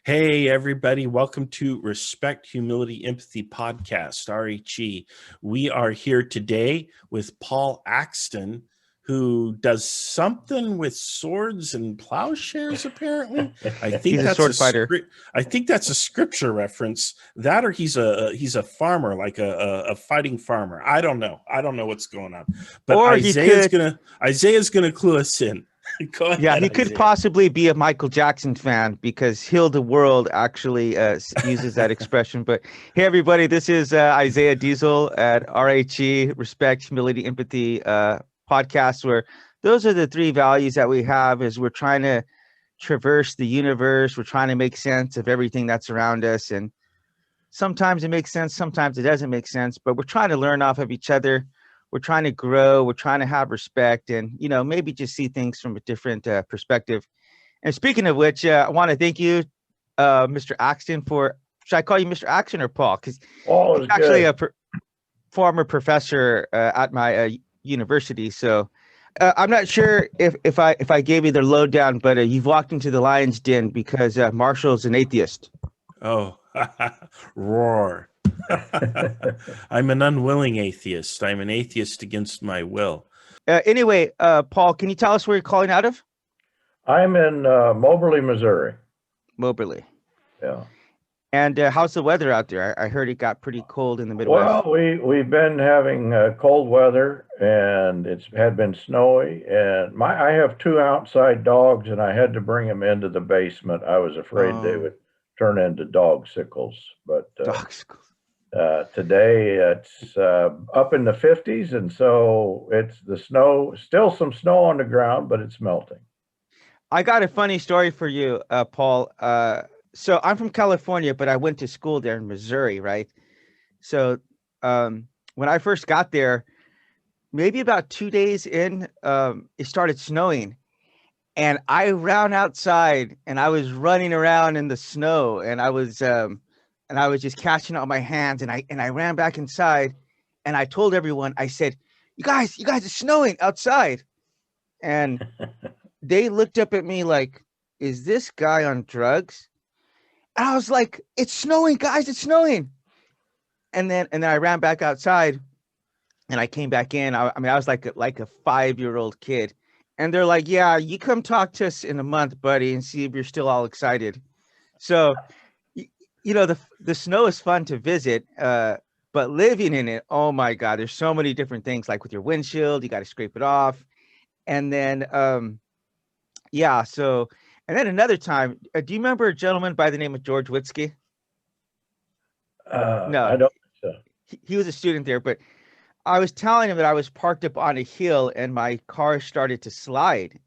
Hey, everybody. Welcome to Respect, Humility, Empathy Podcast, RHE. We are here today with Paul Axton, who does something with swords and plowshares, apparently. I think He's a that's sword fighter. I think that's a scripture reference. That or he's a farmer, like a fighting farmer. I don't know. I don't know what's going on. But Or he could, Isaiah's gonna clue us in. Go yeah, ahead, he could Isaiah. possibly be a Michael Jackson fan because Heal the World actually uses that expression. But hey, everybody, this is Isaiah Diesel at RHE, Respect, Humility, Empathy podcast, where those are the three values that we have as we're trying to traverse the universe. We're trying to make sense of everything that's around us. And sometimes it makes sense, sometimes it doesn't make sense, but we're trying to learn off of each other. We're trying to grow. We're trying to have respect and, maybe just see things from a different perspective. And speaking of which, I want to thank you, Mr. Axton, should I call you Mr. Axton or Paul? Because All he's is actually good. a former professor at my university. So I'm not sure if I gave you the lowdown, but you've walked into the lion's den because Marshall's an atheist. Oh, roar. I'm an unwilling atheist. I'm an atheist against my will. Anyway, Paul, can you tell us where you're calling out of? I'm in Moberly, Missouri. Moberly. Yeah. And how's the weather out there? I heard it got pretty cold in the Midwest. Well, we've been having cold weather, and it had been snowy. And I have two outside dogs, and I had to bring them into the basement. I was afraid they would turn into dog sickles. But Dog sickles. today it's up in the 50s, and so it's the snow. Still some snow on the ground, but it's melting. I got a funny story for you, Paul. So I'm from California, but I went to school there in Missouri, right? So when I first got there, maybe about 2 days in, it started snowing. And I ran outside and I was running around in the snow and I was just catching out my hands and I ran back inside and I told everyone, I said, you guys, it's snowing outside. And they looked up at me like, is this guy on drugs? And I was like, it's snowing, guys, it's snowing. And then I ran back outside and I came back in. I was like a 5-year-old kid. And they're like, yeah, you come talk to us in a month, buddy, and see if you're still all excited. So, the snow is fun to visit, but living in it, oh my God, there's so many different things. Like with your windshield, you got to scrape it off. And then, so, and then another time, do you remember a gentleman by the name of George Witzke? No, I don't think so. he was a student there, but I was telling him that I was parked up on a hill and my car started to slide.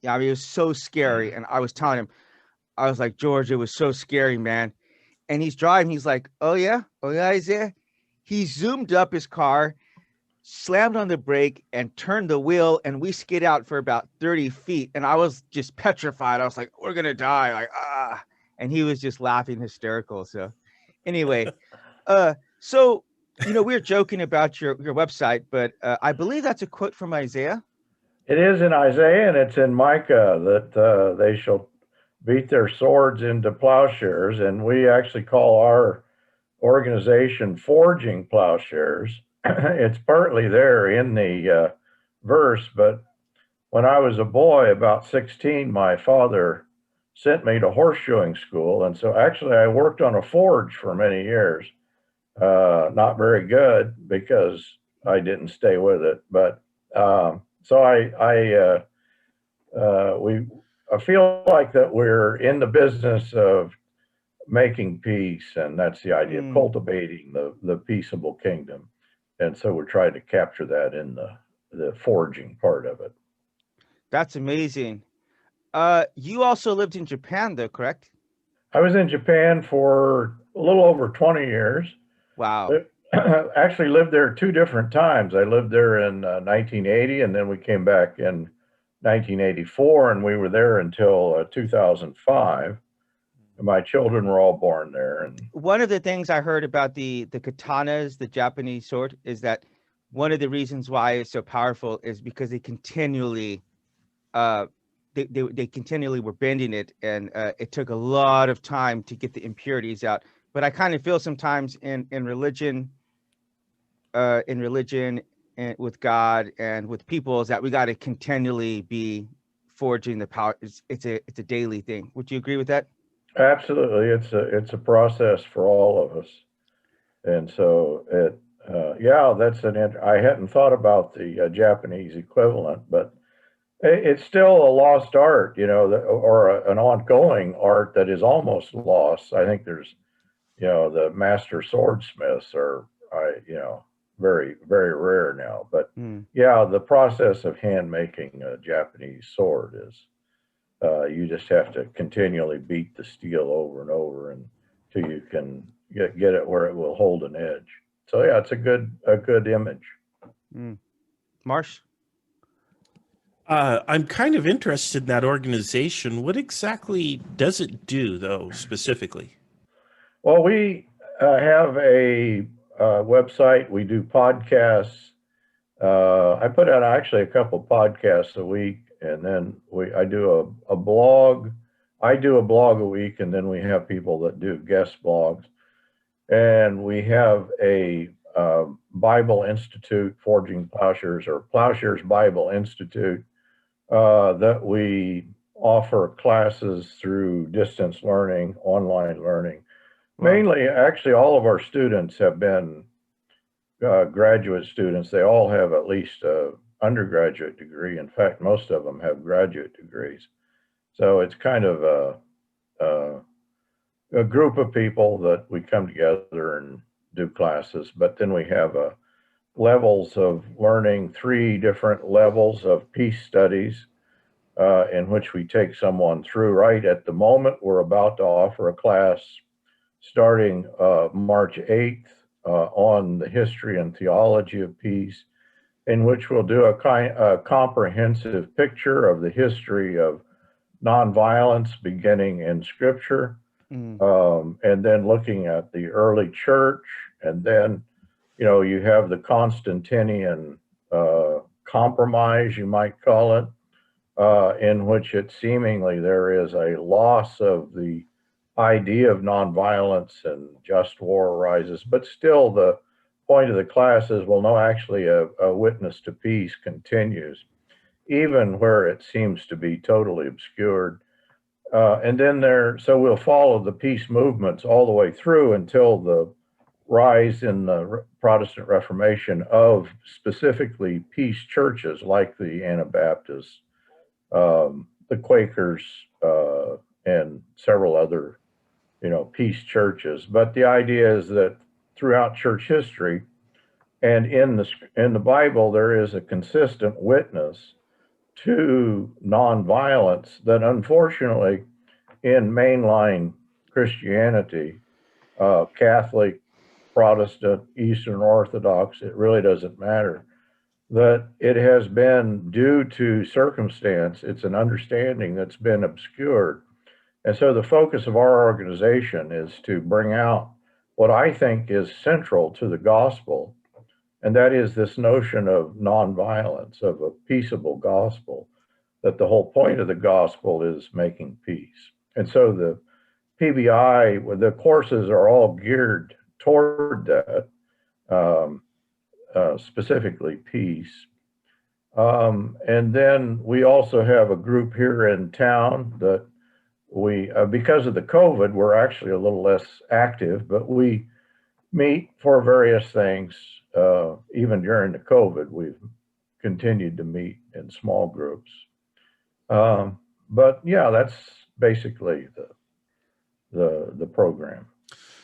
Yeah, I mean, it was so scary. And I was telling him, I was like, George, it was so scary, man. And he's driving. He's like, oh, yeah, Isaiah. He zoomed up his car, slammed on the brake and turned the wheel. And we skid out for about 30 feet. And I was just petrified. I was like, we're going to die. Like, ah. And he was just laughing hysterical. So anyway, we were joking about your website, but I believe that's a quote from Isaiah. It is in Isaiah and it's in Micah that they shall beat their swords into plowshares. And we actually call our organization Forging Ploughshares. It's partly there in the verse, but when I was a boy, about 16, my father sent me to horseshoeing school. And so actually I worked on a forge for many years. Not very good because I didn't stay with it, but so I feel like that we're in the business of making peace, and that's the idea of cultivating the peaceable kingdom, and so we're trying to capture that in the forging part of it. That's amazing. You also lived in Japan, though, correct? I was in Japan for a little over 20 years. Wow. Actually lived there two different times. I lived there in 1980, and then we came back in 1984, and we were there until 2005. My children were all born there. And one of the things I heard about the katanas, the Japanese sword, is that one of the reasons why it's so powerful is because they they continually were bending it, and it took a lot of time to get the impurities out. But I kind of feel sometimes in religion, and with God and with people, is that we got to continually be forging the power. It's a daily thing. Would you agree with that? Absolutely. It's a process for all of us. And so yeah, I hadn't thought about the Japanese equivalent, but it's still a lost art, or an ongoing art that is almost lost. I think there's, the master swordsmiths are, very, very rare now. But yeah, the process of hand making a Japanese sword is, you just have to continually beat the steel over and over until you can get it where it will hold an edge. So yeah, it's a good image. Marsh? I'm kind of interested in that organization. What exactly does it do, though, specifically? Well, we have a website. We do podcasts. I put out actually a couple podcasts a week, and then I do a blog. I do a blog a week, and then we have people that do guest blogs. And we have a Bible Institute, Forging Ploughshares, or Plowshares Bible Institute, that we offer classes through distance learning, online learning. Wow. Mainly, actually, all of our students have been graduate students. They all have at least an undergraduate degree. In fact, most of them have graduate degrees. So it's kind of a group of people that we come together and do classes. But then we have levels of learning, 3 different levels of peace studies, in which we take someone through. Right at the moment, we're about to offer a class starting March 8th on the history and theology of peace, in which we'll do a comprehensive picture of the history of nonviolence beginning in Scripture, and then looking at the early church, and then you have the Constantinian compromise, you might call it, in which it seemingly there is a loss of the idea of nonviolence and just war arises. But still, the point of the class is, well, no, actually a witness to peace continues, even where it seems to be totally obscured. And then so we'll follow the peace movements all the way through until the rise in the Protestant Reformation of specifically peace churches like the Anabaptists, the Quakers, and several other, peace churches. But the idea is that throughout church history and in the Bible, there is a consistent witness to nonviolence that, unfortunately, in mainline Christianity, Catholic, Protestant, Eastern Orthodox, it really doesn't matter, that it has been due to circumstance. It's an understanding that's been obscured. And so the focus of our organization is to bring out what I think is central to the gospel, and that is this notion of nonviolence, of a peaceable gospel, that the whole point of the gospel is making peace. And so the PBI, the courses are all geared toward that, specifically peace. And then we also have a group here in town that we, because of the COVID, we're actually a little less active, but we meet for various things. Even during the COVID, we've continued to meet in small groups. But yeah, that's basically the program.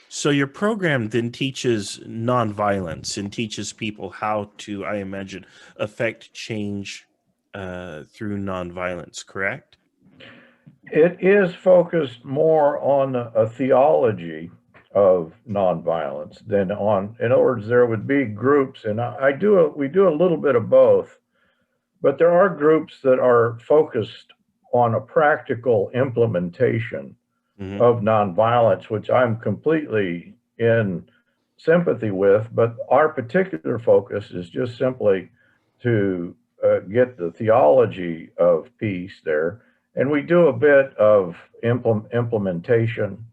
So your program then teaches nonviolence and teaches people how to, I imagine, affect change through nonviolence, correct? It is focused more on a theology of nonviolence than on, in other words, there would be groups, and we do a little bit of both, but there are groups that are focused on a practical implementation of nonviolence, which I'm completely in sympathy with, but our particular focus is just simply to get the theology of peace there, And we do a bit of implementation,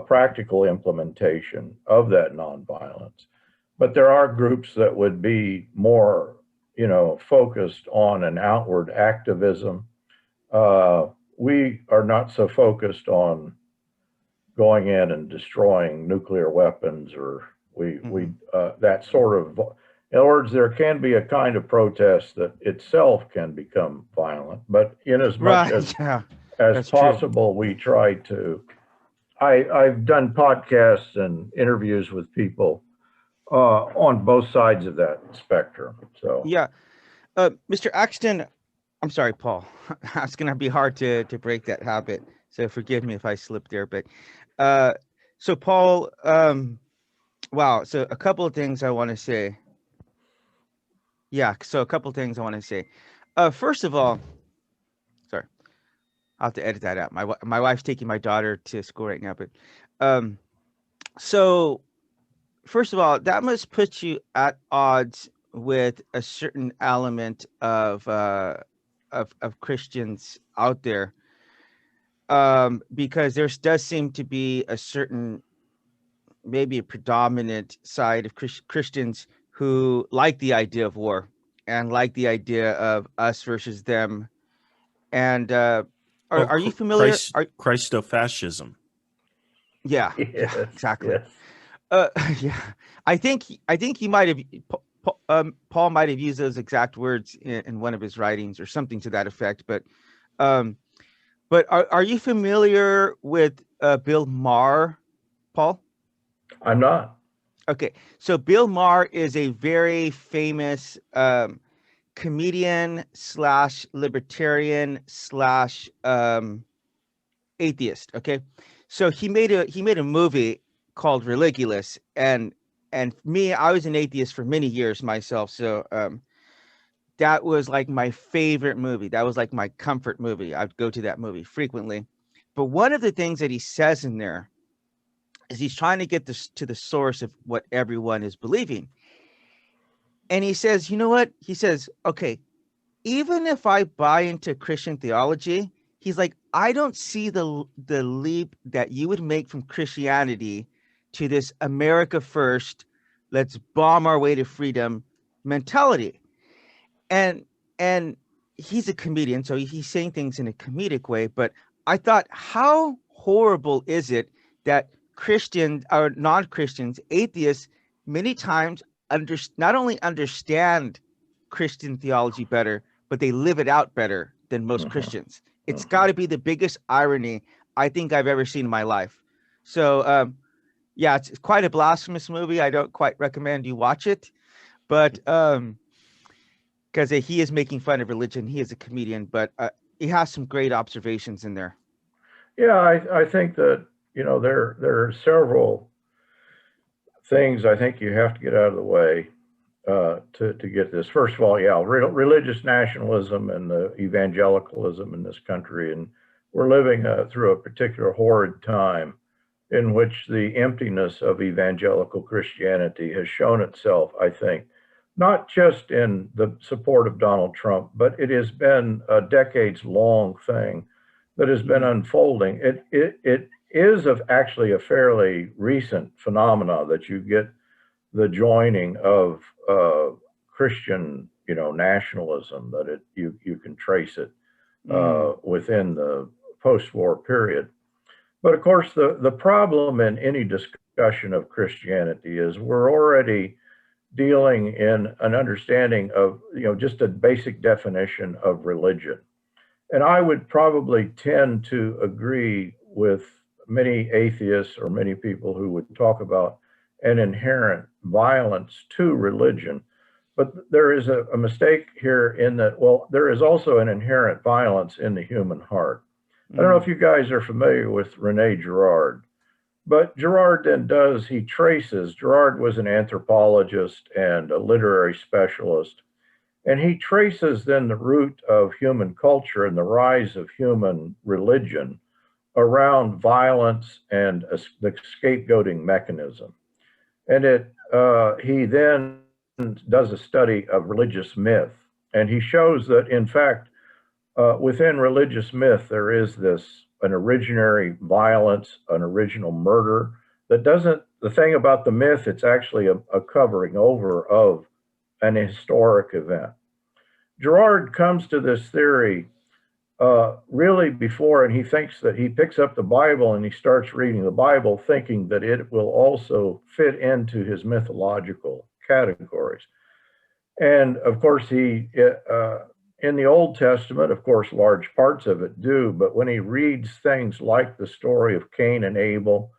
practical implementation of that nonviolence. But there are groups that would be more, focused on an outward activism. We are not so focused on going in and destroying nuclear weapons, or that sort of. In other words, there can be a kind of protest that itself can become violent, but in as much as possible, we try to. I've done podcasts and interviews with people on both sides of that spectrum. So yeah, Mr. Axton, I'm sorry, Paul. It's going to be hard to break that habit. So forgive me if I slip there. But so Paul, wow. So a couple of things I want to say. Yeah. So a couple of things I want to say. First of all, sorry, I'll have to edit that out. My wife's taking my daughter to school right now. But so first of all, that must put you at odds with a certain element of Christians out there, because there does seem to be a certain, maybe a predominant side of Christians who like the idea of war and like the idea of us versus them. And are you familiar? Christofascism. Yeah, yes, yeah, exactly. Yes. Yeah, I think he might have. Paul might have used those exact words in one of his writings or something to that effect. But are you familiar with Bill Maher, Paul? I'm not. Okay, so Bill Maher is a very famous comedian / libertarian / atheist. Okay, so he made a movie called Religulous, and me, I was an atheist for many years myself. So that was like my favorite movie. That was like my comfort movie. I'd go to that movie frequently. But one of the things that he says in there is he's trying to get this to the source of what everyone is believing. And he says, you know what? He says, okay, even if I buy into Christian theology, he's like, I don't see the leap that you would make from Christianity to this America first, let's bomb our way to freedom mentality. And he's a comedian, so he's saying things in a comedic way. But I thought, how horrible is it that Christians or non-Christians, atheists, many times not only understand Christian theology better, but they live it out better than most Christians. It's got to be the biggest irony I think I've ever seen in my life. So, yeah, it's quite a blasphemous movie. I don't quite recommend you watch it, but because he is making fun of religion. He is a comedian, but he has some great observations in there. Yeah, I think that, there are several things I think you have to get out of the way to get this. First of all, yeah, religious nationalism and the evangelicalism in this country, and we're living through a particular horrid time in which the emptiness of evangelical Christianity has shown itself, I think, not just in the support of Donald Trump, but it has been a decades-long thing that has been unfolding. It is actually a fairly recent phenomena that you get the joining of Christian, nationalism, that you can trace it within the post-war period. But of course, the problem in any discussion of Christianity is we're already dealing in an understanding of, just a basic definition of religion. And I would probably tend to agree with many atheists or many people who would talk about an inherent violence to religion. But there is a mistake here in that, well, there is also an inherent violence in the human heart. I don't know if you guys are familiar with Rene Girard, but Girard Girard was an anthropologist and a literary specialist, and he traces then the root of human culture and the rise of human religion around violence and the scapegoating mechanism. And he then does a study of religious myth, and he shows that, in fact, within religious myth, there is an originary violence, an original murder that doesn't, the thing about the myth, it's actually a covering over of an historic event. Girard comes to this theory really before, and he thinks that he picks up the Bible and he starts reading the Bible thinking that it will also fit into his mythological categories. And of course, in the Old Testament, of course, large parts of it do, but when he reads things like the story of Cain and Abel,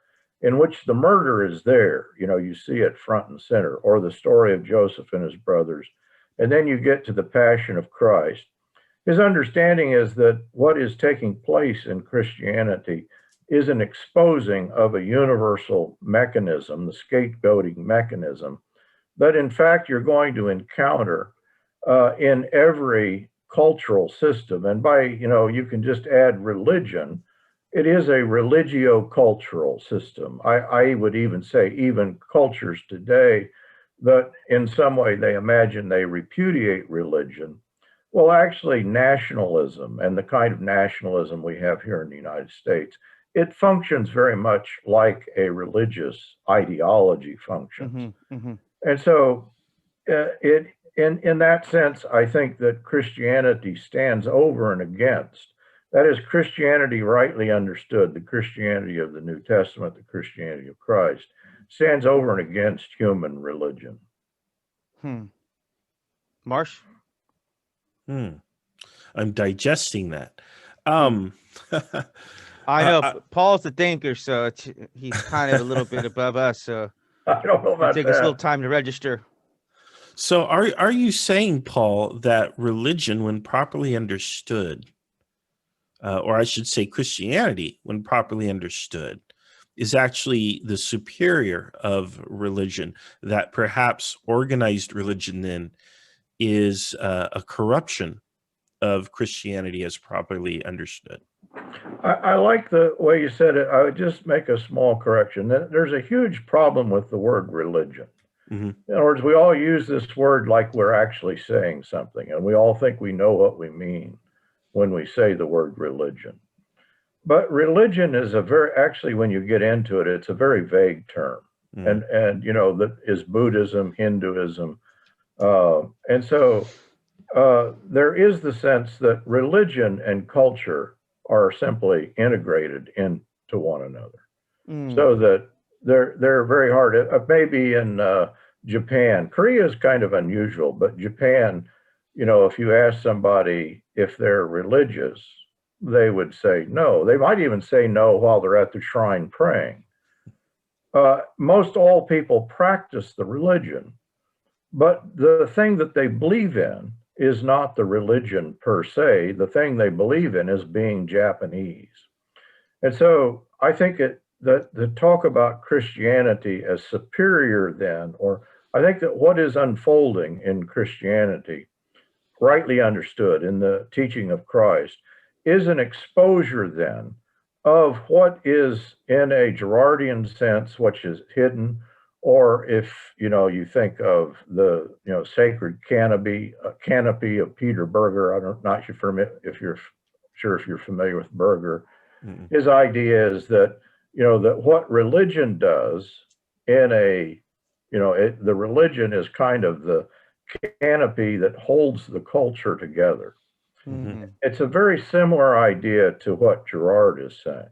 in which the murder is there, you see it front and center, or the story of Joseph and his brothers, and then you get to the Passion of Christ. His understanding is that what is taking place in Christianity is an exposing of a universal mechanism, the scapegoating mechanism, that in fact you're going to encounter in every cultural system. And by, you can just add religion. It is a religio-cultural system. I would even say even cultures today that in some way they imagine they repudiate religion. Well, actually, nationalism and the kind of nationalism we have here in the United States, it functions very much like a religious ideology functions. Mm-hmm, mm-hmm. And so in that sense, I think that Christianity stands over and against. That is, Christianity rightly understood, the Christianity of the New Testament, the Christianity of Christ, stands over and against human religion. Marsh? I'm digesting that. I know Paul's the thinker, so he's kind of a little bit above us. So I don't know about take that. us a little time to register. So are you saying, Paul, that religion, when properly understood, or I should say Christianity, when properly understood, is actually the superior of religion, that perhaps organized religion then is a corruption of Christianity as properly understood? I like the way you said it. I would just make a small correction. There's a huge problem with the word religion. Mm-hmm. In other words, we all use this word like we're actually saying something, and we all think we know what we mean when we say the word religion. But religion is actually, when you get into it, it's a very vague term. Mm-hmm. And that is Buddhism, Hinduism. And so there is the sense that religion and culture are simply integrated into one another, so that they're very hard. Maybe in Japan, Korea is kind of unusual, but Japan, if you ask somebody if they're religious, they would say no. They might even say no while they're at the shrine praying. Most all people practice the religion, but the thing that they believe in is not the religion per se. The thing they believe in is being Japanese. And so I think that the talk about Christianity as superior then, or I think that what is unfolding in Christianity, rightly understood in the teaching of Christ, is an exposure then of what is in a Girardian sense, which is hidden, or if you think of the sacred canopy of Peter Berger. I'm not sure if you're familiar with Berger. Mm-hmm. His idea is that that what religion does the religion is kind of the canopy that holds the culture together. Mm-hmm. It's a very similar idea to what Girard is saying.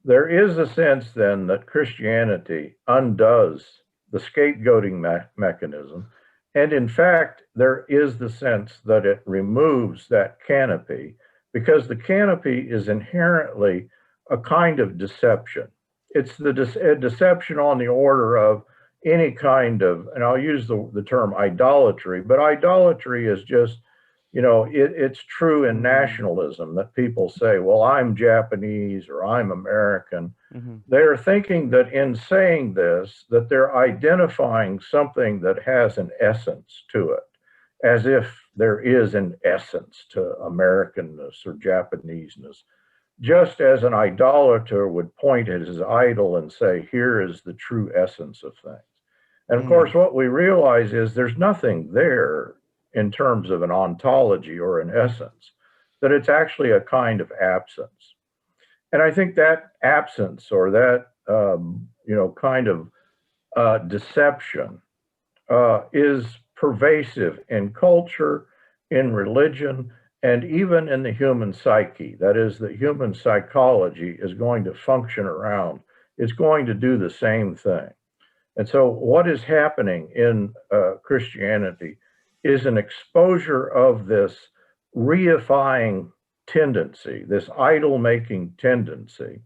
There is a sense then that Christianity undoes the scapegoating mechanism. And in fact, there is the sense that it removes that canopy, because the canopy is inherently a kind of deception. It's a deception on the order of any kind of, and I'll use the term idolatry, but idolatry is just, it's true in nationalism that people say, well, I'm Japanese or I'm American. Mm-hmm. They're thinking that in saying this, that they're identifying something that has an essence to it, as if there is an essence to Americanness or Japaneseness, just as an idolater would point at his idol and say, here is the true essence of things. And of course, what we realize is there's nothing there in terms of an ontology or an essence. that it's actually a kind of absence. And I think that absence, or that kind of deception, is pervasive in culture, in religion, and even in the human psyche. That is, the human psychology is going to function around. It's going to do the same thing. And so what is happening in Christianity is an exposure of this reifying tendency, this idol-making tendency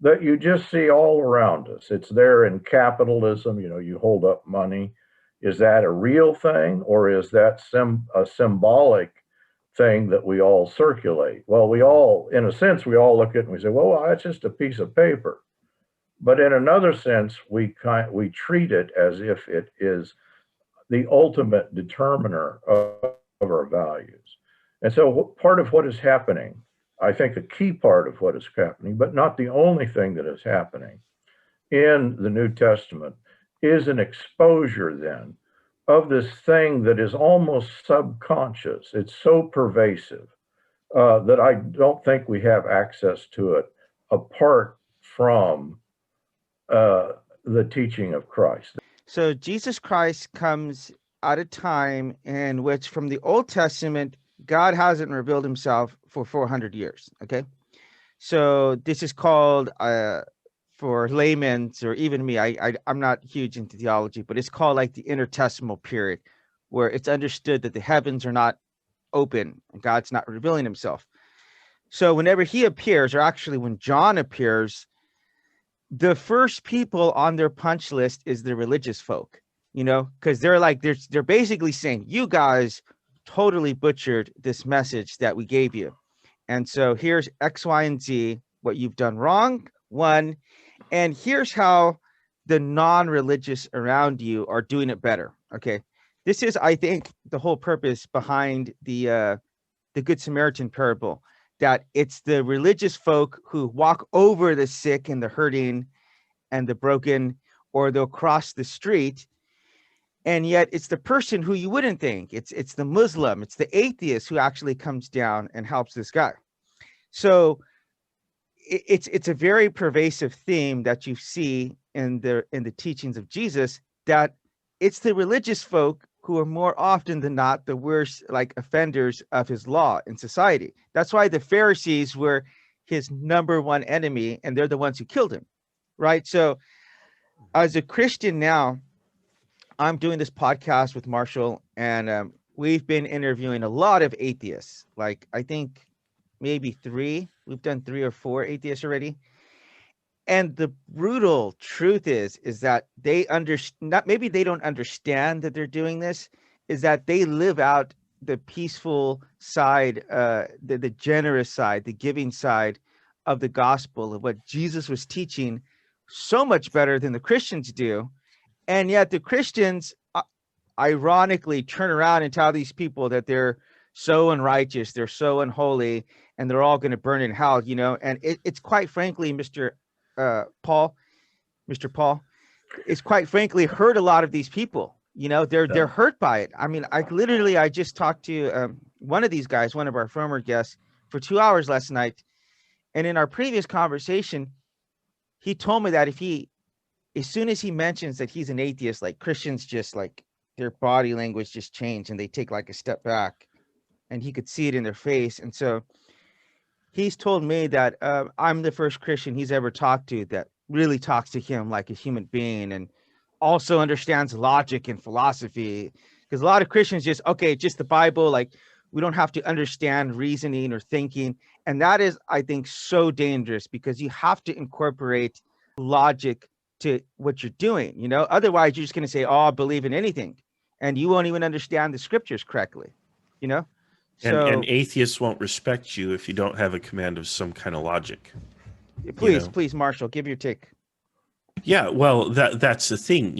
that you just see all around us. It's there in capitalism. You hold up money. Is that a real thing, or is that a symbolic thing that we all circulate? Well, we all, in a sense, we all look at it and we say, well, that's just a piece of paper. But in another sense, we treat it as if it is the ultimate determiner of our values. And so part of what is happening, I think a key part of what is happening, but not the only thing that is happening in the New Testament, is an exposure then of this thing that is almost subconscious. It's so pervasive that I don't think we have access to it apart from the teaching of Christ. So Jesus Christ comes at a time in which, from the Old Testament, God hasn't revealed himself for 400 years. Okay. So this is called, for laymen, or even me, I'm not huge into theology, but it's called like the intertestamental period, where it's understood that the heavens are not open and God's not revealing himself. So whenever he appears, or actually when John appears, the first people on their punch list is the religious folk, because they're basically saying, you guys totally butchered this message that we gave you. And so here's X, Y, and Z, what you've done wrong, one, and here's how the non-religious around you are doing it better. Okay. This is, I think, the whole purpose behind the Good Samaritan parable, that it's the religious folk who walk over the sick and the hurting and the broken, or they'll cross the street. And yet it's the person who you wouldn't think. It's the Muslim, it's the atheist who actually comes down and helps this guy. So it's a very pervasive theme that you see in the teachings of Jesus, that it's the religious folk who are more often than not the worst offenders of his law in society. That's why the Pharisees were his number one enemy, and they're the ones who killed him, right? So as a Christian now, I'm doing this podcast with Marshall, and we've been interviewing a lot of atheists. I think maybe 3. We've done 3 or 4 atheists already. And the brutal truth is that they maybe they don't understand that they're doing this, is that they live out the peaceful side, the generous side, the giving side of the gospel, of what Jesus was teaching, so much better than the Christians do. And yet the Christians ironically turn around and tell these people that they're so unrighteous, they're so unholy, and they're all going to burn in hell, and it's quite frankly, Mr. Paul, it's quite frankly hurt a lot of these people. They're hurt by it. I mean, I just talked to one of these guys, one of our former guests, for 2 hours last night. And in our previous conversation, he told me that as soon as he mentions that he's an atheist, Christians just their body language just changed and they take a step back, and he could see it in their face. And so he's told me that I'm the first Christian he's ever talked to that really talks to him like a human being, and also understands logic and philosophy. Because a lot of Christians just the Bible, we don't have to understand reasoning or thinking. And that is, I think, so dangerous, because you have to incorporate logic to what you're doing. Otherwise you're just going to say, oh, I believe in anything, and you won't even understand the scriptures correctly. And atheists won't respect you if you don't have a command of some kind of logic. Please, Marshall, give your take. Yeah, well, that's the thing,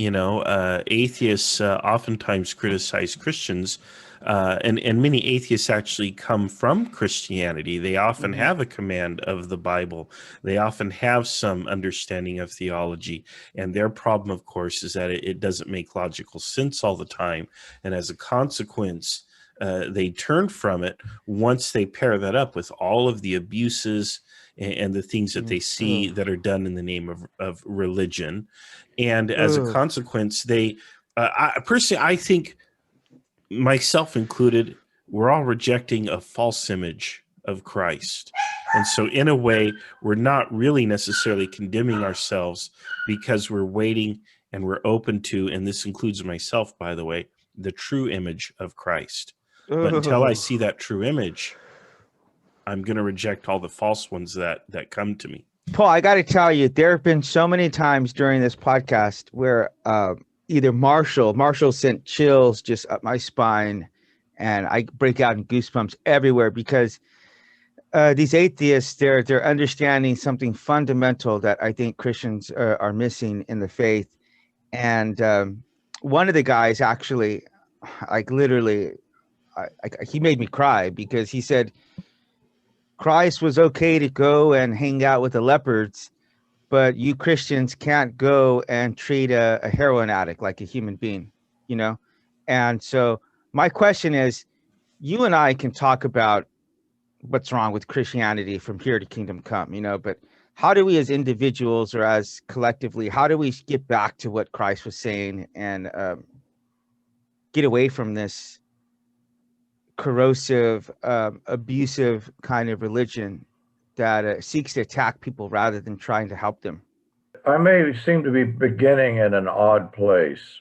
atheists oftentimes criticize Christians, and many atheists actually come from Christianity. They often have a command of the Bible. They often have some understanding of theology, and their problem, of course, is that it doesn't make logical sense all the time, and as a consequence, they turn from it once they pair that up with all of the abuses and the things that they see that are done in the name of religion. And as a consequence, they, I think, myself included, we're all rejecting a false image of Christ. And so in a way, we're not really necessarily condemning ourselves, because we're waiting and we're open to, and this includes myself, by the way, the true image of Christ. But until I see that true image, I'm going to reject all the false ones that come to me. Paul, I got to tell you, there have been so many times during this podcast where either Marshall sent chills just up my spine, and I break out in goosebumps everywhere, because these atheists, they're understanding something fundamental that I think Christians are missing in the faith. And one of the guys actually, like literally, he made me cry, because he said Christ was okay to go and hang out with the leopards, but you Christians can't go and treat a heroin addict like a human being, you know? And so my question is, you and I can talk about what's wrong with Christianity from here to kingdom come, you know, but how do we as individuals or as collectively, how do we get back to what Christ was saying and get away from this corrosive, abusive kind of religion that seeks to attack people rather than trying to help them? I may seem to be beginning in an odd place,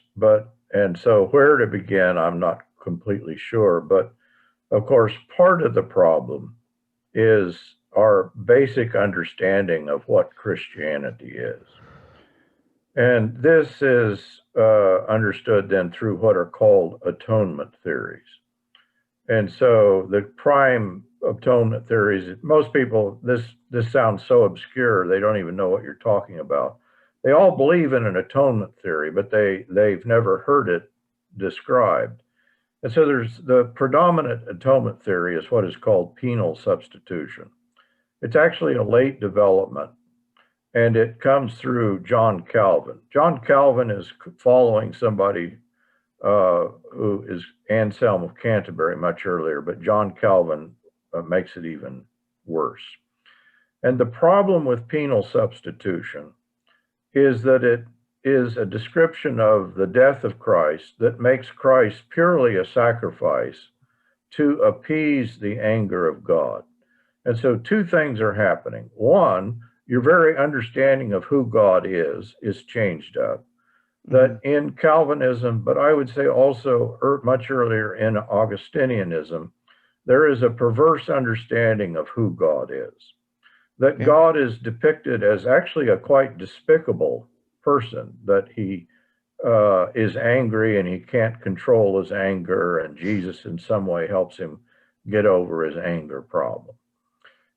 and so where to begin, I'm not completely sure. But of course, part of the problem is our basic understanding of what Christianity is. And this is understood then through what are called atonement theories. And so the prime atonement theories, most people, this sounds so obscure, they don't even know what you're talking about. They all believe in an atonement theory, but they've never heard it described. And so there's the predominant atonement theory is what is called penal substitution. It's actually a late development, and it comes through John Calvin. John Calvin is following somebody who is Anselm of Canterbury much earlier, but John Calvin makes it even worse. And the problem with penal substitution is that it is a description of the death of Christ that makes Christ purely a sacrifice to appease the anger of God. And so two things are happening. One, your very understanding of who God is changed up. That in Calvinism, but I would say also much earlier in Augustinianism, there is a perverse understanding of who God is. That God is depicted as actually a quite despicable person, that he is angry and he can't control his anger, and Jesus in some way helps him get over his anger problem.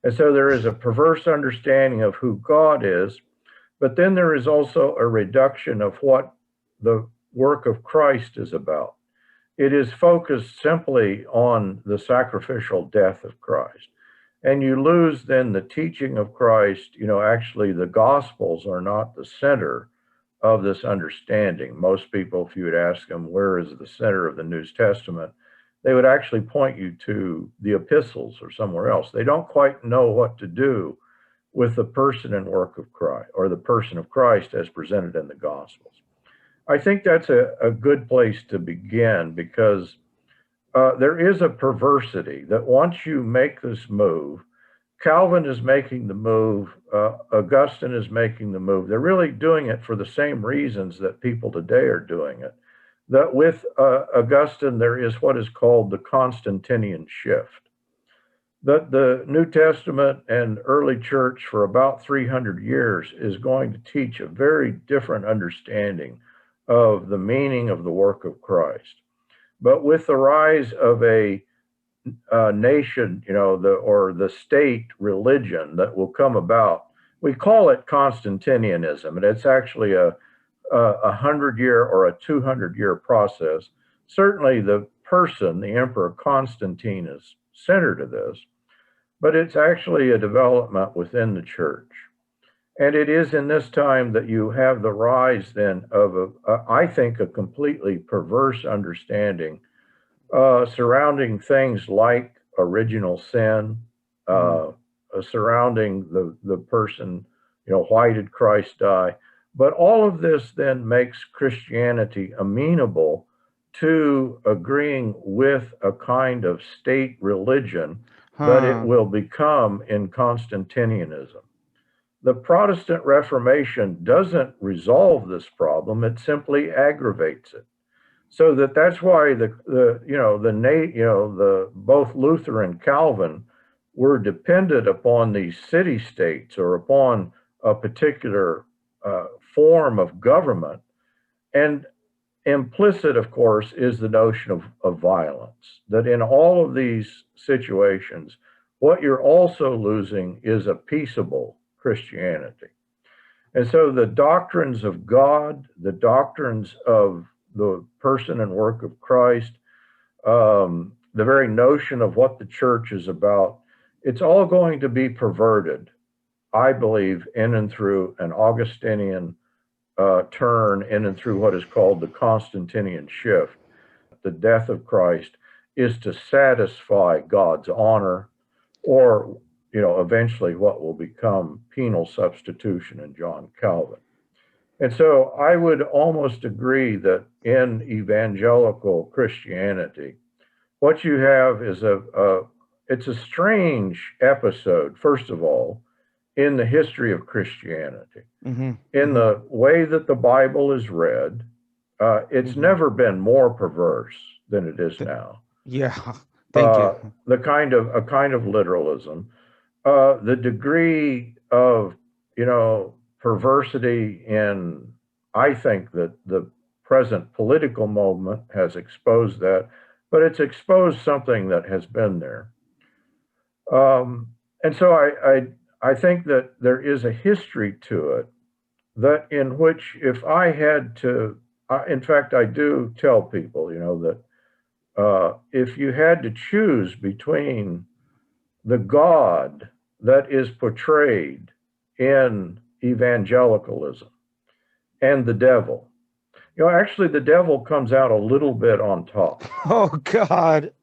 And so there is a perverse understanding of who God is, but then there is also a reduction of what the work of Christ is about. It is focused simply on the sacrificial death of Christ. And you lose then the teaching of Christ. You know, actually the Gospels are not the center of this understanding. Most people, if you would ask them, where is the center of the New Testament, they would actually point you to the epistles or somewhere else. They don't quite know what to do with the person and work of Christ, or the person of Christ as presented in the Gospels. I think that's a good place to begin, because there is a perversity that once you make this move, Calvin is making the move, Augustine is making the move. They're really doing it for the same reasons that people today are doing it. That with Augustine, there is what is called the Constantinian shift. That the New Testament and early church for about 300 years is going to teach a very different understanding of the meaning of the work of Christ. But with the rise of a nation, you know, the state religion that will come about, we call it Constantinianism, and it's actually a 100-year or a 200-year process. Certainly the person, the Emperor Constantine, is center to this, but it's actually a development within the church. And it is in this time that you have the rise then of, I think, a completely perverse understanding surrounding things like original sin, surrounding the person, why did Christ die? But all of this then makes Christianity amenable to agreeing with a kind of state religion that it will become in Constantinianism. The Protestant Reformation doesn't resolve this problem, it simply aggravates it. So that's why both Luther and Calvin were dependent upon these city-states or upon a particular form of government. And implicit, of course, is the notion of violence, that in all of these situations, what you're also losing is a peaceable Christianity. And so the doctrines of God, the doctrines of the person and work of Christ, the very notion of what the church is about, it's all going to be perverted, I believe, in and through an Augustinian turn, in and through what is called the Constantinian shift. The death of Christ is to satisfy God's honor, or eventually what will become penal substitution in John Calvin. And so I would almost agree that in evangelical Christianity, what you have is it's a strange episode, first of all, in the history of Christianity. In the way that the Bible is read, it's never been more perverse than it is now. Yeah, thank you. A kind of literalism, the degree of perversity in, I think that the present political movement has exposed that, but it's exposed something that has been there. And so I think that there is a history to it, that in which if I had to, in fact, I do tell people, that if you had to choose between the God that is portrayed in evangelicalism and the devil, actually the devil comes out a little bit on top. Oh God.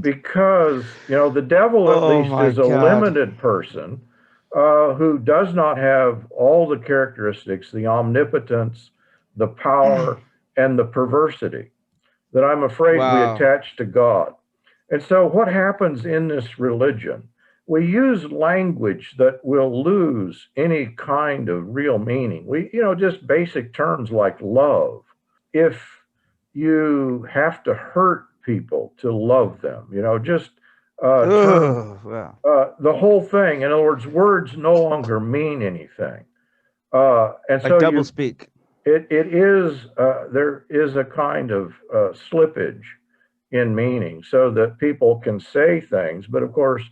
Because the devil at least is a limited person who does not have all the characteristics, the omnipotence, the power, and the perversity that I'm afraid we attach to God. And so what happens in this religion, we use language that will lose any kind of real meaning. We, just basic terms like love. If you have to hurt people to love them, the whole thing. In other words no longer mean anything. And so double speak. It is, there is a kind of slippage in meaning, so that people can say things, but of course,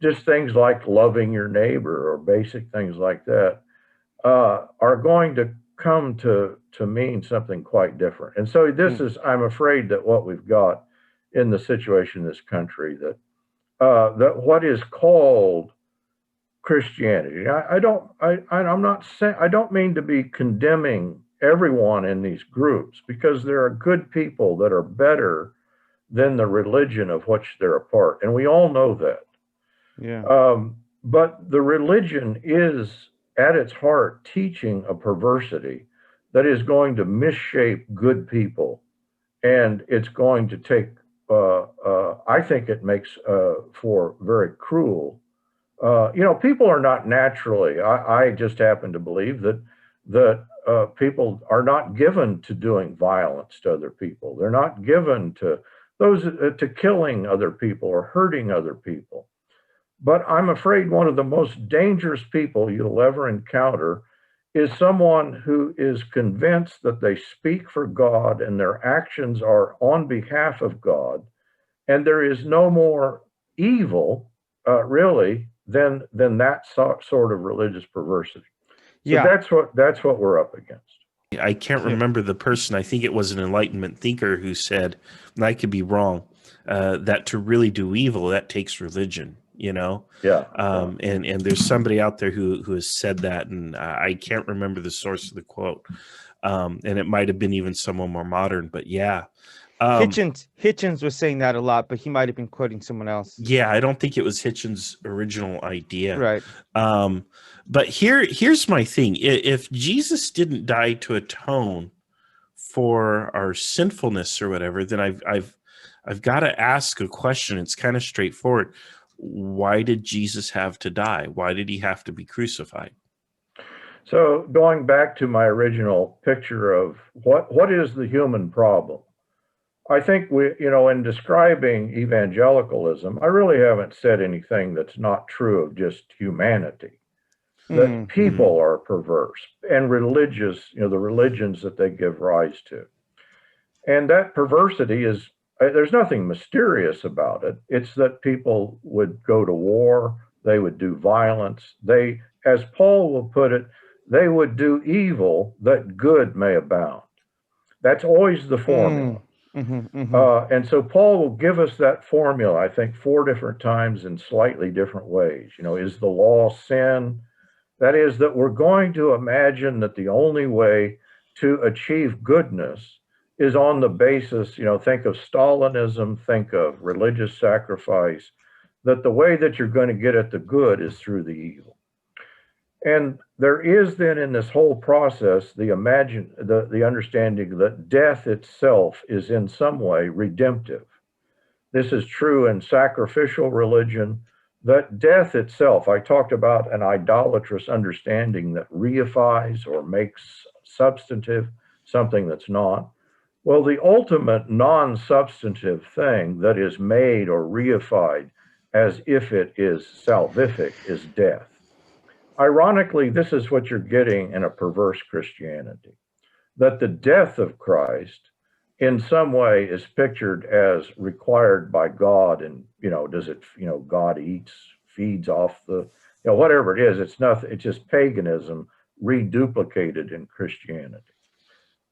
just things like loving your neighbor or basic things like that are going to come to mean something quite different. And so this is, I'm afraid that what we've got in the situation in this country, that what is called Christianity, I'm not saying, I don't mean to be condemning everyone in these groups, because there are good people that are better than the religion of which they're a part, and we all know that. Yeah. But the religion is at its heart teaching a perversity that is going to misshape good people, and it's going to take, I think it makes for very cruel. People are not naturally, I just happen to believe that people are not given to doing violence to other people. They're not given to to killing other people or hurting other people. But I'm afraid one of the most dangerous people you'll ever encounter is someone who is convinced that they speak for God and their actions are on behalf of God, and there is no more evil, really, than that sort of religious perversity. So yeah, that's what we're up against. I can't remember the person. I think it was an Enlightenment thinker who said, and I could be wrong, that to really do evil, that takes religion. Yeah. And there's somebody out there who has said that, and I can't remember the source of the quote. And it might have been even someone more modern, but yeah. Hitchens was saying that a lot, but he might have been quoting someone else. Yeah, I don't think it was Hitchens' original idea. Right. But here's my thing. If Jesus didn't die to atone for our sinfulness or whatever, then I've got to ask a question. It's kind of straightforward. Why did Jesus have to die? Why did he have to be crucified? So going back to my original picture of what is the human problem? I think in describing evangelicalism, I really haven't said anything that's not true of just humanity. That people are perverse and religious, the religions that they give rise to. And that perversity there's nothing mysterious about it. It's that people would go to war, they would do violence. They, as Paul will put it, they would do evil that good may abound. That's always the formula. And so Paul will give us that formula, I think, 4 different times in slightly different ways. Is the law sin? That is, that we're going to imagine that the only way to achieve goodness is on the basis, think of Stalinism, think of religious sacrifice, that the way that you're going to get at the good is through the evil. And there is then in this whole process the understanding that death itself is in some way redemptive. This is true in sacrificial religion, that death itself, I talked about an idolatrous understanding that reifies or makes substantive something that's not. Well, the ultimate non-substantive thing that is made or reified as if it is salvific is death. Ironically, this is what you're getting in a perverse Christianity, that the death of Christ in some way is pictured as required by God. And, God eats, feeds off whatever it is, it's nothing, it's just paganism reduplicated in Christianity.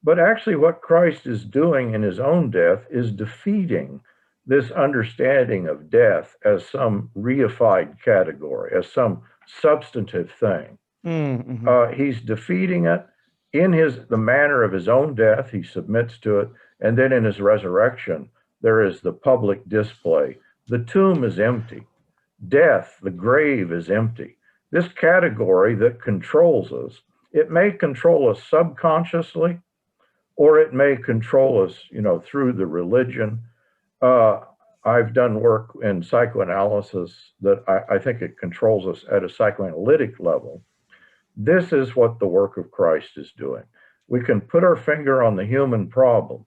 But actually what Christ is doing in his own death is defeating this understanding of death as some reified category, as some substantive thing. He's defeating it in the manner of his own death. He submits to it. And then in his resurrection, there is the public display. The tomb is empty. Death, the grave is empty. This category that controls us, it may control us subconsciously, or it may control us, through the religion. I've done work in psychoanalysis that I think it controls us at a psychoanalytic level. This is what the work of Christ is doing. We can put our finger on the human problem,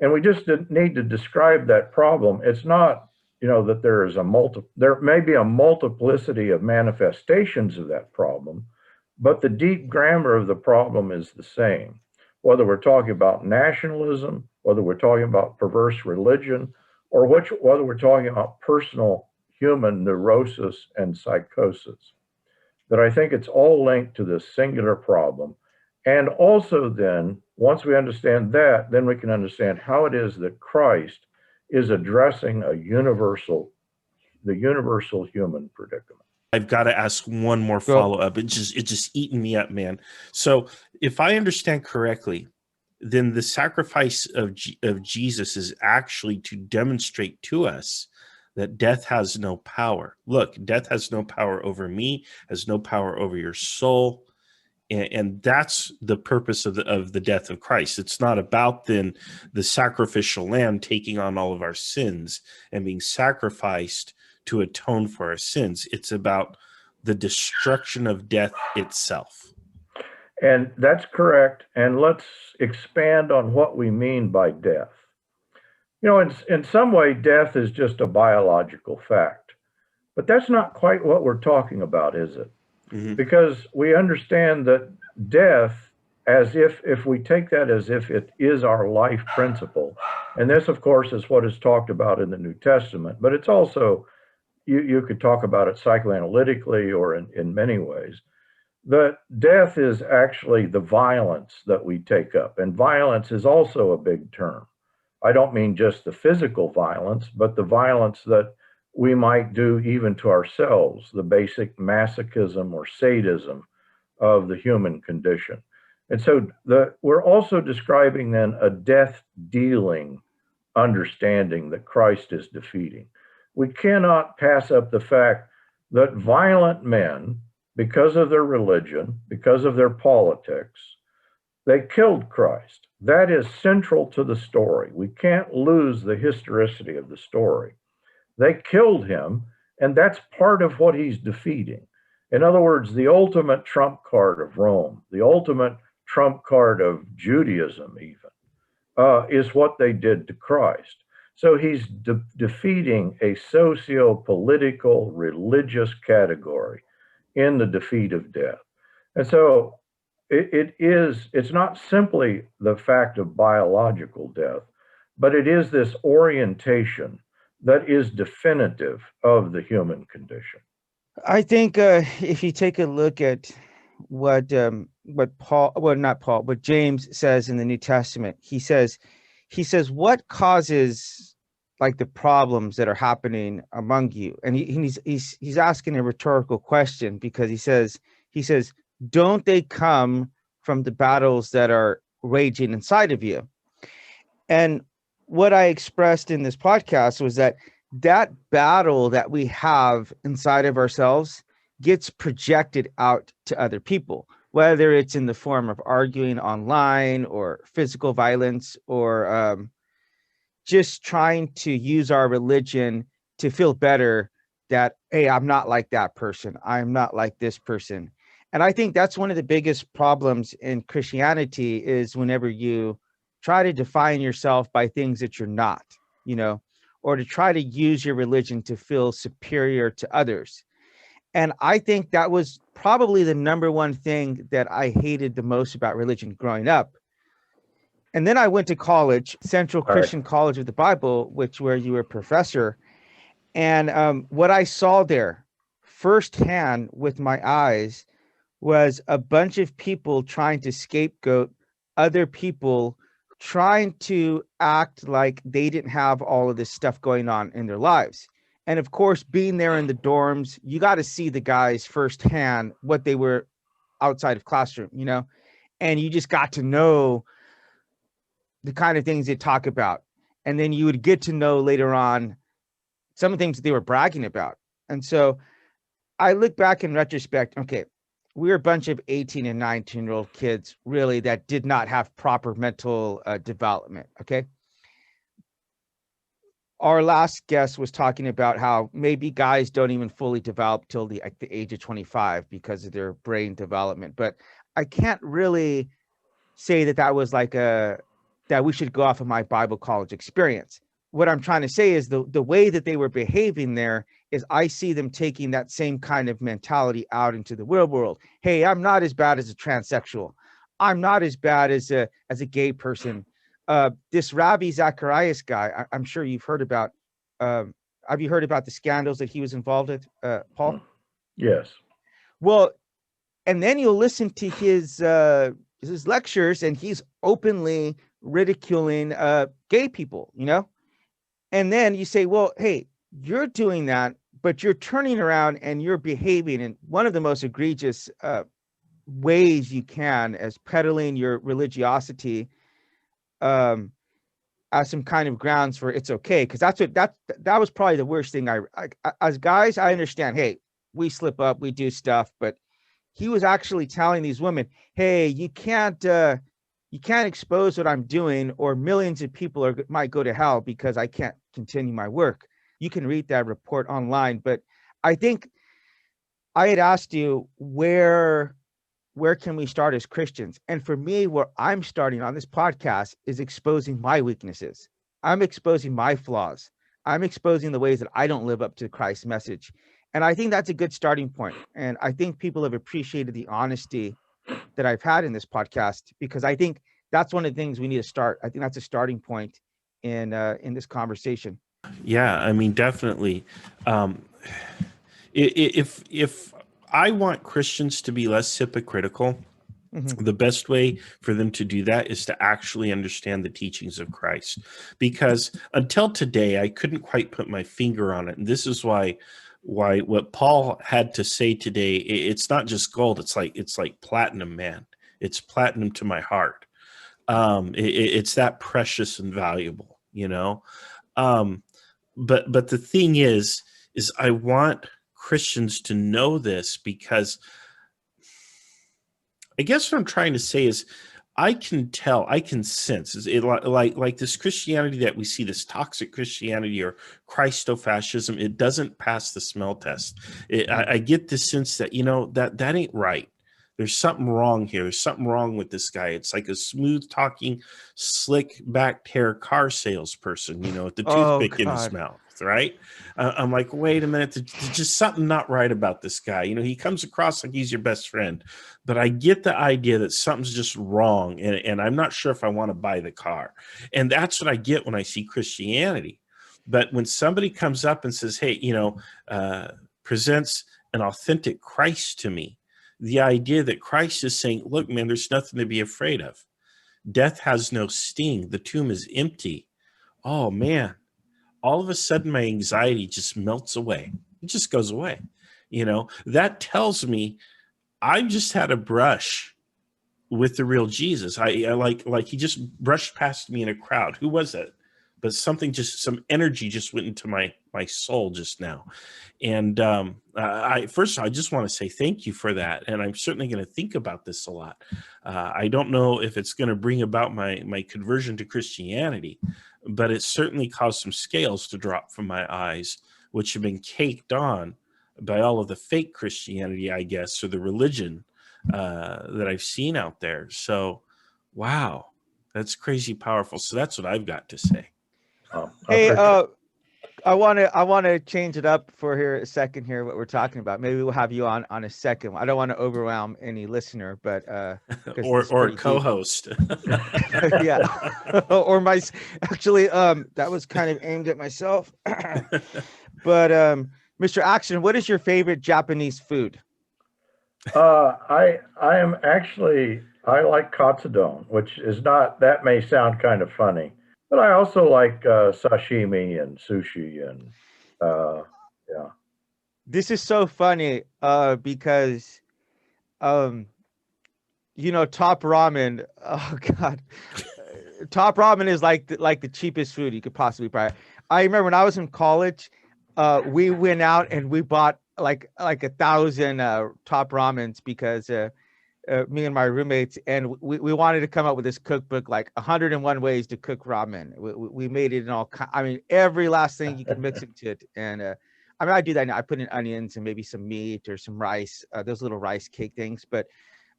and we just need to describe that problem. It's not, that there may be a multiplicity of manifestations of that problem, but the deep grammar of the problem is the same. Whether we're talking about nationalism, whether we're talking about perverse religion, or whether we're talking about personal human neurosis and psychosis, that I think it's all linked to this singular problem. And also then, once we understand that, then we can understand how it is that Christ is addressing the universal human predicament. I've got to ask one more follow-up. It's just eating me up, man. So if I understand correctly, then the sacrifice of Jesus is actually to demonstrate to us that death has no power. Look, death has no power over me, has no power over your soul. And that's the purpose of the death of Christ. It's not about then the sacrificial lamb taking on all of our sins and being sacrificed to atone for our sins. It's about the destruction of death itself. And that's correct. And let's expand on what we mean by death. In some way, death is just a biological fact. But that's not quite what we're talking about, is it? Mm-hmm. Because we understand that death, as if we take that as if it is our life principle, and this, of course, is what is talked about in the New Testament, but it's also, you could talk about it psychoanalytically or in many ways, that death is actually the violence that we take up. And violence is also a big term. I don't mean just the physical violence, but the violence that we might do even to ourselves, the basic masochism or sadism of the human condition. And so we're also describing then a death dealing understanding that Christ is defeating. We cannot pass up the fact that violent men, because of their religion, because of their politics, they killed Christ. That is central to the story. We can't lose the historicity of the story. They killed him, and that's part of what he's defeating. In other words, the ultimate trump card of Rome, the ultimate trump card of Judaism even, is what they did to Christ. So he's defeating a socio-political, religious category in the defeat of death. And so it's not simply the fact of biological death, but it is this orientation that is definitive of the human condition. I think if you take a look at what James says in the New Testament, he says, what causes like the problems that are happening among you? And he's asking a rhetorical question, because he says, don't they come from the battles that are raging inside of you? And what I expressed in this podcast was that battle that we have inside of ourselves gets projected out to other people, whether it's in the form of arguing online or physical violence, or just trying to use our religion to feel better that, hey, I'm not like that person. I'm not like this person. And I think that's one of the biggest problems in Christianity, is whenever you try to define yourself by things that you're not, or to try to use your religion to feel superior to others. And I think that was probably the number one thing that I hated the most about religion growing up. And then I went to college, Central Christian College of the Bible, where you were a professor. And what I saw there firsthand with my eyes was a bunch of people trying to scapegoat other people, trying to act like they didn't have all of this stuff going on in their lives. And of course, being there in the dorms, you got to see the guys firsthand, what they were outside of classroom, and you just got to know the kind of things they talk about. And then you would get to know later on some of the things that they were bragging about. And so I look back in retrospect, okay, we were a bunch of 18 and 19-year-old kids, really, that did not have proper mental development, okay? Our last guest was talking about how maybe guys don't even fully develop till the age of 25 because of their brain development. But I can't really say that was like that we should go off of my Bible college experience. What I'm trying to say is the way that they were behaving there is, I see them taking that same kind of mentality out into the real world. Hey, I'm not as bad as a transsexual. I'm not as bad as a gay person. This Ravi Zacharias guy, I'm sure you've heard about. Have you heard about the scandals that he was involved with, Paul? Yes. Well, and then you'll listen to his lectures, and he's openly ridiculing gay people, And then you say, well, hey, you're doing that, but you're turning around and you're behaving in one of the most egregious ways you can, as peddling your religiosity as some kind of grounds for it's okay. Because that was probably the worst thing. I as guys, I understand, hey, we slip up, we do stuff, but he was actually telling these women, hey, you can't expose what I'm doing, or millions of people might go to hell because I can't continue my work. You can read that report online. But I think I had asked you, where can we start as Christians? And for me, where I'm starting on this podcast is exposing my weaknesses. I'm exposing my flaws. I'm exposing the ways that I don't live up to Christ's message. And I think that's a good starting point. And I think people have appreciated the honesty that I've had in this podcast, because I think that's one of the things we need to start. I think that's a starting point in this conversation. Yeah, I mean, definitely. If I want Christians to be less hypocritical, the best way for them to do that is to actually understand the teachings of Christ. Because until today, I couldn't quite put my finger on it. And this is why what Paul had to say today, it's not just gold. It's like platinum, man. It's platinum to my heart. It's that precious and valuable. you know. But the thing is I want Christians to know this, because I guess what I'm trying to say is I can tell, I can sense, like this Christianity that we see, this toxic Christianity or Christofascism, it doesn't pass the smell test. I get the sense that, that ain't right. There's something wrong here. There's something wrong with this guy. It's like a smooth talking, slick backed hair car salesperson, with the toothpick in his mouth, right? I'm like, wait a minute, there's just something not right about this guy. He comes across like he's your best friend, but I get the idea that something's just wrong, and I'm not sure if I want to buy the car. And that's what I get when I see Christianity. But when somebody comes up and says, hey, presents an authentic Christ to me, the idea that Christ is saying, look, man, there's nothing to be afraid of. Death has no sting. The tomb is empty. Oh, man. All of a sudden, my anxiety just melts away. It just goes away. That tells me I've just had a brush with the real Jesus. I like he just brushed past me in a crowd. Who was that? But some energy just went into my soul just now. And first of all, I just want to say thank you for that. And I'm certainly going to think about this a lot. I don't know if it's going to bring about my conversion to Christianity, but it certainly caused some scales to drop from my eyes, which have been caked on by all of the fake Christianity, I guess, or the religion that I've seen out there. So, wow, that's crazy powerful. So that's what I've got to say. Hey, I want to change it up for here a second here, what we're talking about. Maybe we'll have you on a second one. I don't want to overwhelm any listener, but or co-host. Yeah. Or actually that was kind of aimed at myself. But Mr. Axton, what is your favorite Japanese food? I like katsudon, which is not, that may sound kind of funny, but I also like sashimi and sushi and yeah. This is so funny because Top Ramen, oh God. Top Ramen is like the cheapest food you could possibly buy. I remember when I was in college, we went out and we bought like 1,000 Top Ramens because me and my roommates, and we wanted to come up with this cookbook, like 101 ways to cook ramen. We made it in all every last thing you can mix into it. And I do that now. I put in onions and maybe some meat or some rice, those little rice cake things. But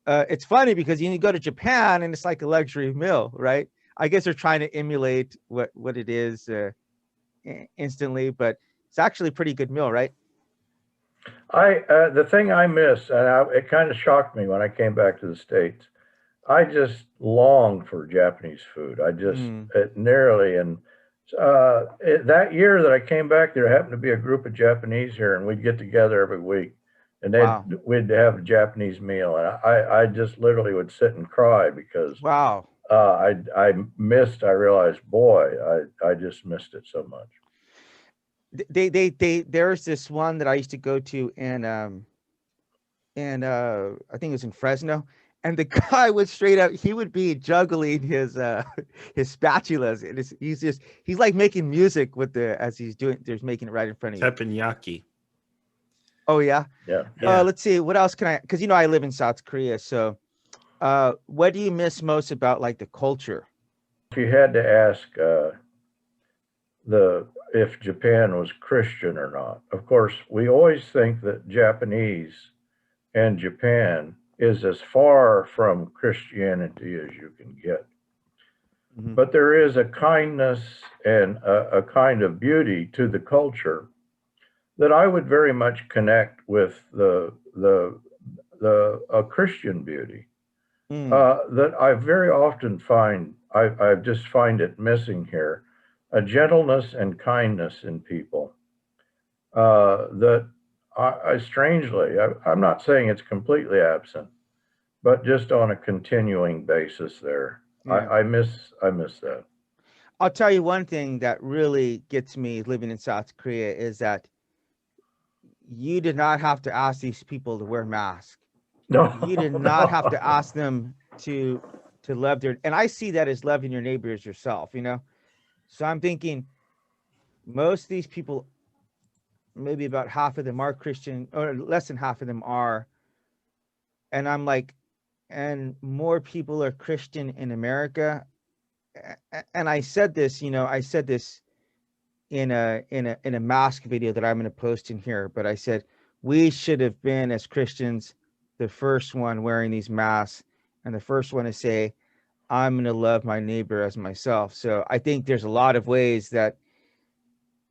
it's funny because you go to Japan and it's like a luxury meal, right? I guess they're trying to emulate what it is instantly, but it's actually a pretty good meal, right? The thing I miss, and it kind of shocked me when I came back to the States, I just long for Japanese food. I just nearly, and that year that I came back, there happened to be a group of Japanese here, and we'd get together every week, and we'd have a Japanese meal, and I just literally would sit and cry because I realized, boy, I just missed it so much. There's this one that I used to go to and I think it was in Fresno, and the guy would straight up, he would be juggling his spatulas, and he's like making music with as he's making it right in front of you. Teppanyaki. Oh yeah. Yeah. Let's see, what else can because I live in South Korea, so what do you miss most about like the culture? If you had to ask if Japan was Christian or not, of course, we always think that Japanese and Japan is as far from Christianity as you can get. Mm-hmm. But there is a kindness and a kind of beauty to the culture that I would very much connect with a Christian beauty that I very often find, I just find it missing here. A gentleness and kindness in people that strangely, I'm not saying it's completely absent, but just on a continuing basis there. Yeah. I miss that. I'll tell you one thing that really gets me living in South Korea is that you did not have to ask these people to wear masks. No. You did not have to ask them to love and I see that as loving your neighbor as yourself, So I'm thinking most of these people, maybe about half of them are Christian, or less than half of them are. And I'm like, and more people are Christian in America. And I said this, I said this in a mask video that I'm going to post in here, but I said we should have been, as Christians, the first one wearing these masks and the first one to say, I'm going to love my neighbor as myself. So I think there's a lot of ways that,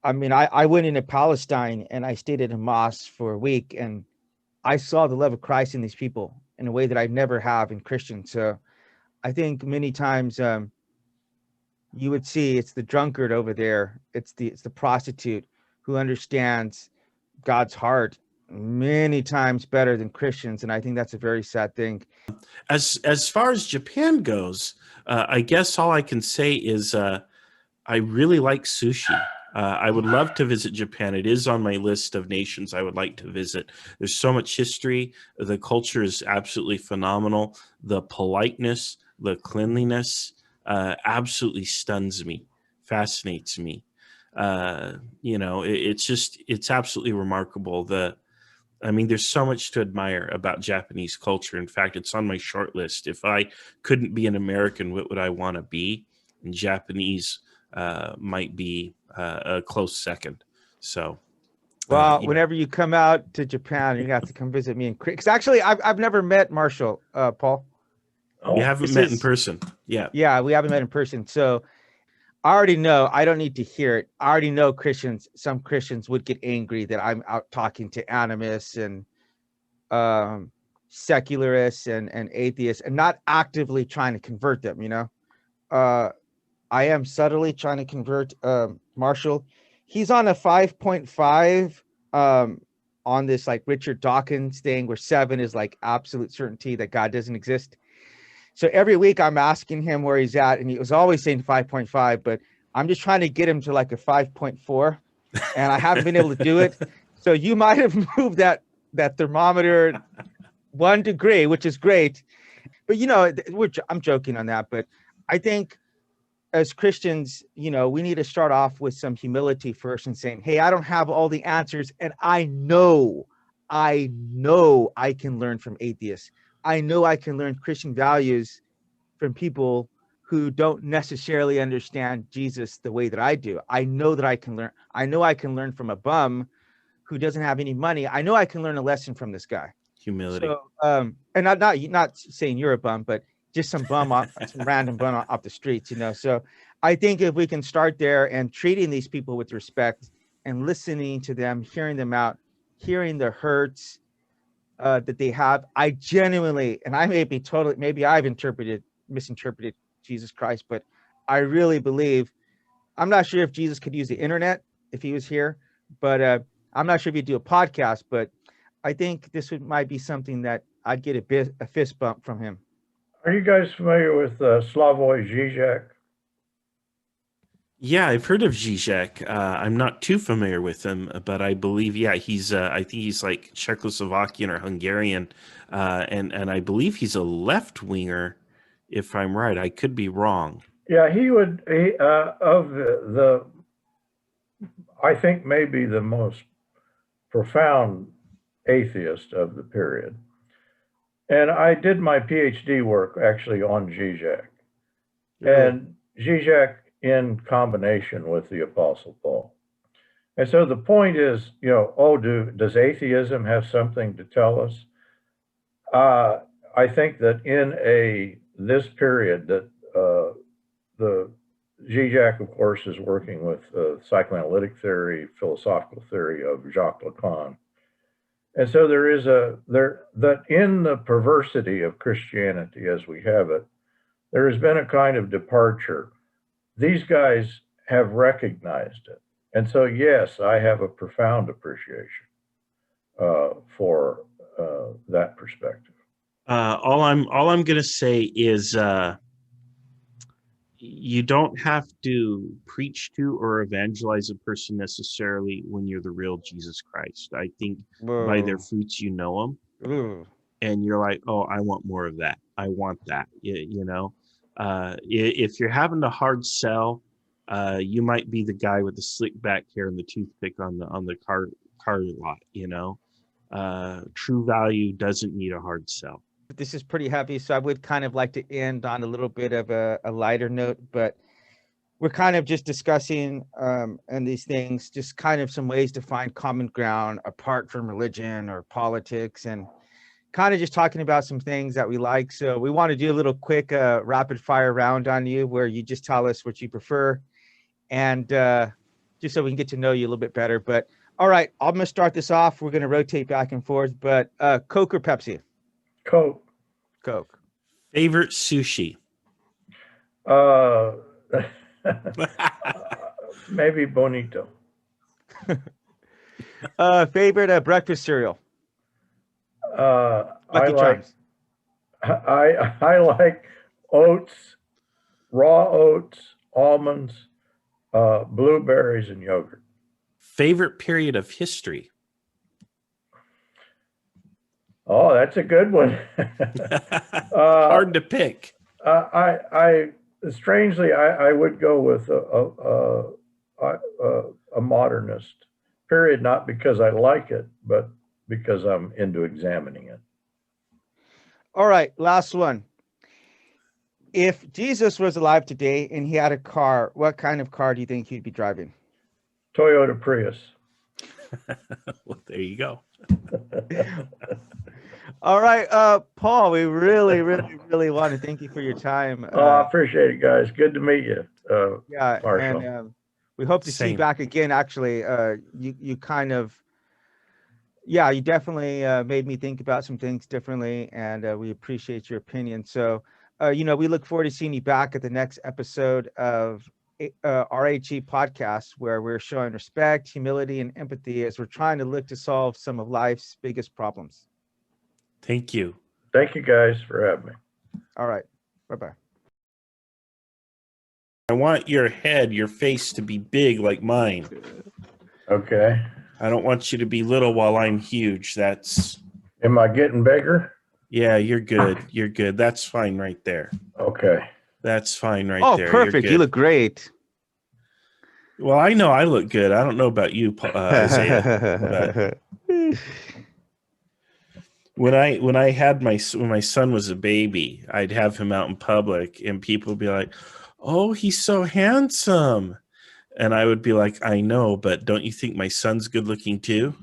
I mean, I went into Palestine and I stayed at a mosque for a week, and I saw the love of Christ in these people in a way that I never have in Christians. So I think many times you would see it's the drunkard over there, it's the prostitute who understands God's heart many times better than Christians, and I think that's a very sad thing. As far as Japan goes, I guess all I can say is I really like sushi. I would love to visit Japan. It is on my list of nations I would like to visit. There's so much history. The culture is absolutely phenomenal. The politeness, the cleanliness, absolutely stuns me, fascinates me. It's absolutely remarkable. I mean, there's so much to admire about Japanese culture. In fact, it's on my short list. If I couldn't be an American, what would I want to be? And Japanese might be a close second. So, well, whenever you come out to Japan, you have to come visit me in because actually, I've never met Marshall, Paul. We haven't met in person. Yeah. Yeah, we haven't met in person. So I already know, I don't need to hear it. I already know some Christians would get angry that I'm out talking to animists and secularists and atheists and not actively trying to convert them, I am subtly trying to convert Marshall. He's on a 5.5 on this like Richard Dawkins thing where 7 is like absolute certainty that God doesn't exist. So every week I'm asking him where he's at, and he was always saying 5.5, but I'm just trying to get him to like a 5.4, and I haven't been able to do it. So you might have moved that thermometer 1 degree, which is great. But I'm joking on that. But I think as Christians, we need to start off with some humility first and saying, hey, I don't have all the answers, and I know I can learn from atheists. I know I can learn Christian values from people who don't necessarily understand Jesus the way that I do. I know that I can learn. I know I can learn from a bum who doesn't have any money. I know I can learn a lesson from this guy. Humility. So, and not saying you're a bum, but just some random bum off the streets, So I think if we can start there and treating these people with respect and listening to them, hearing them out, hearing the hurts that they have, I genuinely, and I maybe I've misinterpreted Jesus Christ, but I really believe, I'm not sure if Jesus could use the internet if he was here, but I'm not sure if he'd do a podcast, but I think this might be something that I'd get a fist bump from him. Are you guys familiar with Slavoj Žižek? Yeah, I've heard of Žižek. I'm not too familiar with him, but I believe, he's. I think he's like Czechoslovakian or Hungarian, and I believe he's a left winger, if I'm right. I could be wrong. Yeah, he would. I think maybe the most profound atheist of the period. And I did my PhD work actually on Žižek, and Žižek in combination with the Apostle Paul. And so the point is, does atheism have something to tell us? I think that in this period that the Žižek, of course, is working with psychoanalytic theory, philosophical theory of Jacques Lacan. And so there is that in the perversity of Christianity as we have it, there has been a kind of departure. These guys have recognized it. And so, yes, I have a profound appreciation for that perspective. All I'm going to say is you don't have to preach to or evangelize a person necessarily when you're the real Jesus Christ. I think by their fruits you know them, and you're like, oh, I want more of that. I want that. If you're having a hard sell, You might be the guy with the slick back hair and the toothpick on the car lot. True value doesn't need a hard sell. This is pretty heavy, so I would kind of like to end on a little bit of a lighter note, but we're kind of just discussing and these things, just kind of some ways to find common ground apart from religion or politics, and kind of just talking about some things that we like. So we want to do a little quick rapid fire round on you where you just tell us what you prefer, and just so we can get to know you a little bit better. But all right, I'm going to start this off. We're going to rotate back and forth, but Coke or Pepsi? Coke. Coke. Favorite sushi? Maybe Bonito. Favorite breakfast cereal? I like oats, raw oats, almonds, blueberries, and yogurt. Favorite period of history? Oh, that's a good one. Hard to pick. I strangely, I would go with a modernist period, not because I like it, but because I'm into examining it. All right, last one. If Jesus was alive today and he had a car, what kind of car do you think he'd be driving? Toyota Prius. Well, there you go. All right, Paul, we really want to thank you for your time. I appreciate it, guys. Good to meet you. Yeah, Marshall. and we hope to see you back again. Actually, you kind of, yeah, you definitely made me think about some things differently, and we appreciate your opinion. So, we look forward to seeing you back at the next episode of RHE podcast, where we're showing respect, humility, and empathy as we're trying to look to solve some of life's biggest problems. Thank you. Thank you, guys, for having me. All right. Bye-bye. I want your face to be big like mine. Okay. I don't want you to be little while I'm huge. Am I getting bigger? Yeah, you're good. You're good. That's fine right there. Okay. That's fine right there. Oh, perfect. You look great. Well, I know I look good. I don't know about you, Isaiah. When my son was a baby, I'd have him out in public and people would be like, "Oh, he's so handsome." And I would be like, "I know, but don't you think my son's good looking too?"